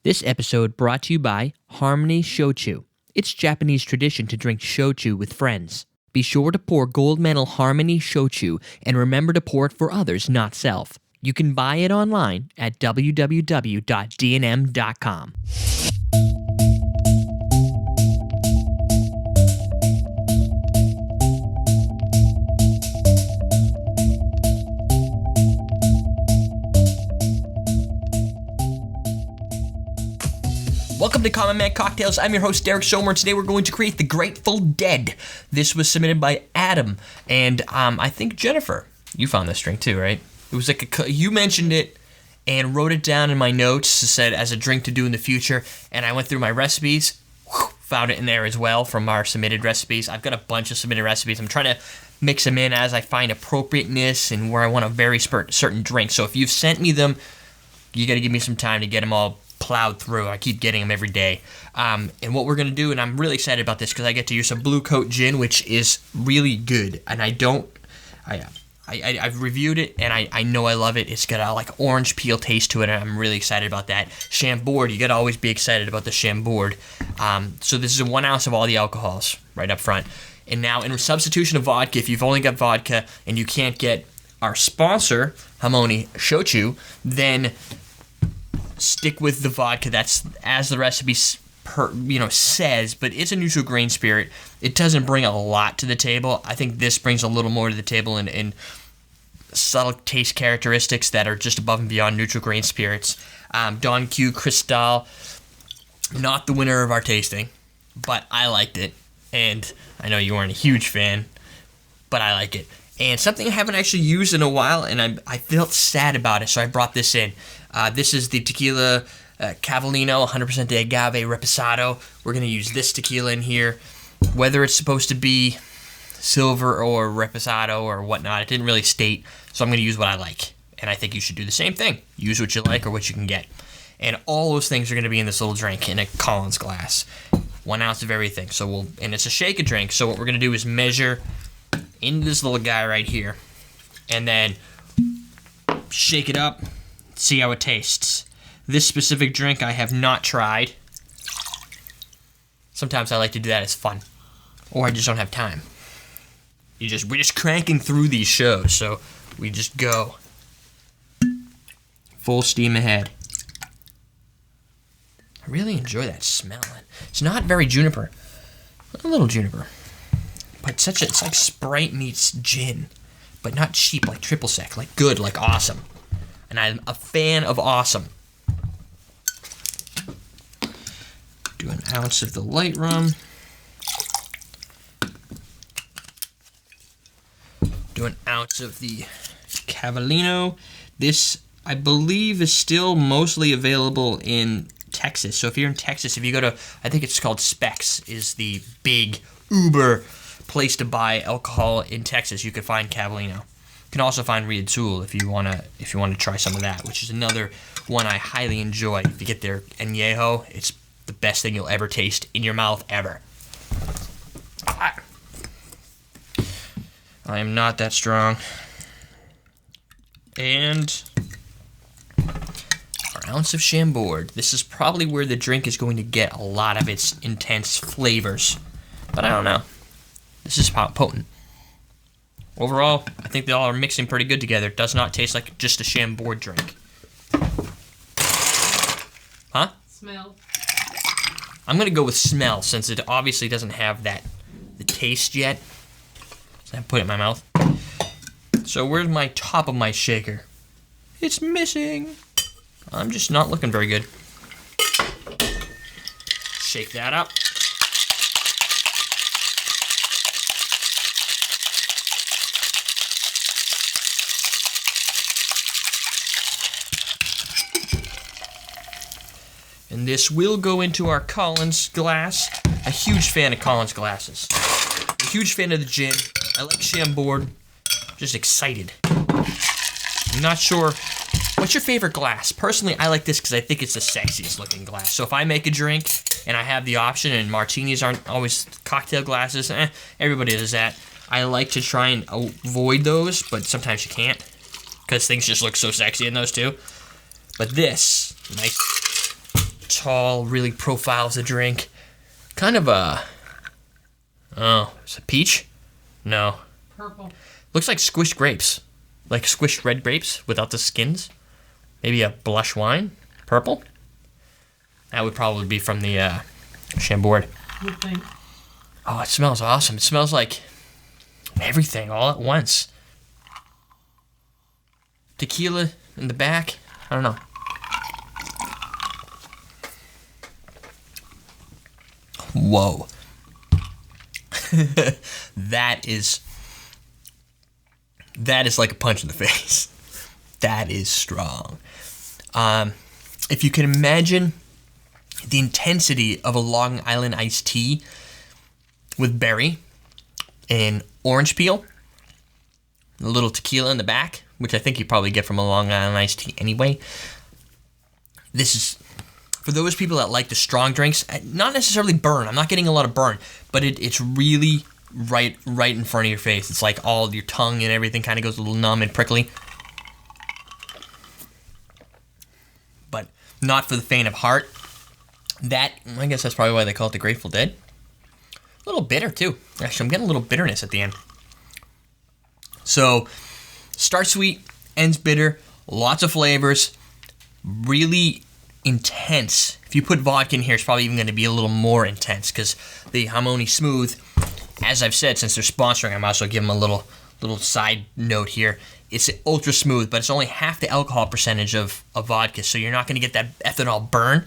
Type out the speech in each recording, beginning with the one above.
This episode brought to you by Haamonii Shochu. It's Japanese tradition to drink shochu with friends. Be sure to pour gold medal Haamonii Shochu and remember to pour it for others, not self. You can buy it online at www.dnm.com. Welcome to Common Man Cocktails. I'm your host, Derek Somer, and today we're going to create the Grateful Dead. This was submitted by Adam, and I think Jennifer, you found this drink too, right? It was like you mentioned it and wrote it down in my notes, said as a drink to do in the future, and I went through my recipes, found it in there as well from our submitted recipes. I've got a bunch of submitted recipes. I'm trying to mix them in as I find appropriateness and where I want a very certain drink. So if you've sent me them, you got to give me some time to get them all plowed through. I keep getting them every day. And what we're going to do, and I'm really excited about this because I get to use some Blue Coat Gin, which is really good. And I've reviewed it, and I know I love it. It's got a like orange peel taste to it, and I'm really excited about that. Chambord, you got to always be excited about the Chambord. So this is 1 ounce of all the alcohols right up front. And now in substitution of vodka, if you've only got vodka and you can't get our sponsor, Haamonii Shochu, then stick with the vodka. That's as the recipe says, but it's a neutral grain spirit. It doesn't bring a lot to the table. I think this brings a little more to the table in subtle taste characteristics that are just above and beyond neutral grain spirits. Don Q Cristal, not the winner of our tasting, but I liked it, and I know you weren't a huge fan, but I like it. And something I haven't actually used in a while, and I felt sad about it, so I brought this in. This is the tequila Cavallino, 100% de agave reposado. We're going to use this tequila in here. Whether it's supposed to be silver or reposado or whatnot, it didn't really state, so I'm going to use what I like. And I think you should do the same thing. Use what you like or what you can get. And all those things are going to be in this little drink in a Collins glass. 1 ounce of everything. And it's a shake and drink, so what we're going to do is measure into this little guy right here. And then shake it up. See how it tastes. This specific drink I have not tried. Sometimes I like to do that as fun, or I just don't have time. We're just cranking through these shows, so we just go full steam ahead. I really enjoy that smell. It's not very juniper, a little juniper, but it's like Sprite meets gin, but not cheap like triple sec, like good, like awesome. And I'm a fan of awesome. Do 1 ounce of the light rum. Do 1 ounce of the Cavallino. This, I believe, is still mostly available in Texas. So if you're in Texas, if you go to, I think it's called Specs, is the big Uber place to buy alcohol in Texas. You can find Cavallino. You can also find Riedzul if you wanna try some of that, which is another one I highly enjoy. If you get their añejo, it's the best thing you'll ever taste in your mouth ever. I am not that strong. And 1 ounce of Chambord. This is probably where the drink is going to get a lot of its intense flavors, but I don't know. This is potent. Overall, I think they all are mixing pretty good together. It does not taste like just a Chambord drink. Huh? Smell. I'm going to go with smell since it obviously doesn't have the taste yet. So I put it in my mouth. So where's my top of my shaker? It's missing. I'm just not looking very good. Shake that up. And this will go into our Collins glass. A huge fan of Collins glasses. A huge fan of the gin. I like Chambord. Just excited. I'm not sure. What's your favorite glass? Personally, I like this because I think it's the sexiest looking glass. So if I make a drink and I have the option, and martinis aren't always cocktail glasses, everybody does that. I like to try and avoid those, but sometimes you can't because things just look so sexy in those too. But this, nice tall, really profiles the drink. Kind of it's a peach? No. Purple. Looks like squished grapes. Like squished red grapes without the skins. Maybe a blush wine? Purple? That would probably be from the chambord. Would think. Oh, it smells awesome. It smells like everything all at once. Tequila in the back. I don't know. Whoa. That is like a punch in the face. That is strong. If you can imagine the intensity of a Long Island iced tea with berry and orange peel, a little tequila in the back, which I think you probably get from a Long Island iced tea anyway. This is, for those people that like the strong drinks, not necessarily burn. I'm not getting a lot of burn, but it's really right in front of your face. It's like all your tongue and everything kind of goes a little numb and prickly. But not for the faint of heart. I guess that's probably why they call it the Grateful Dead. A little bitter too. Actually, I'm getting a little bitterness at the end. So, starts sweet, ends bitter, lots of flavors, really intense. If you put vodka in here, it's probably even going to be a little more intense because the Haamonii Smooth, as I've said, since they're sponsoring, I might as well give them a little side note here. It's ultra smooth, but it's only half the alcohol percentage of vodka, so you're not going to get that ethanol burn.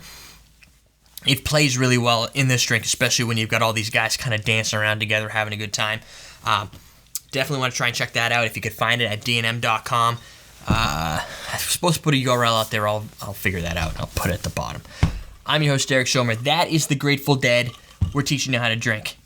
It plays really well in this drink, especially when you've got all these guys kind of dancing around together, having a good time. Definitely want to try and check that out if you could find it at dnm.com. I'm supposed to put a URL out there. I'll figure that out. I'll put it at the bottom. I'm your host, Derek Schomer. That is the Grateful Dead. We're teaching you how to drink.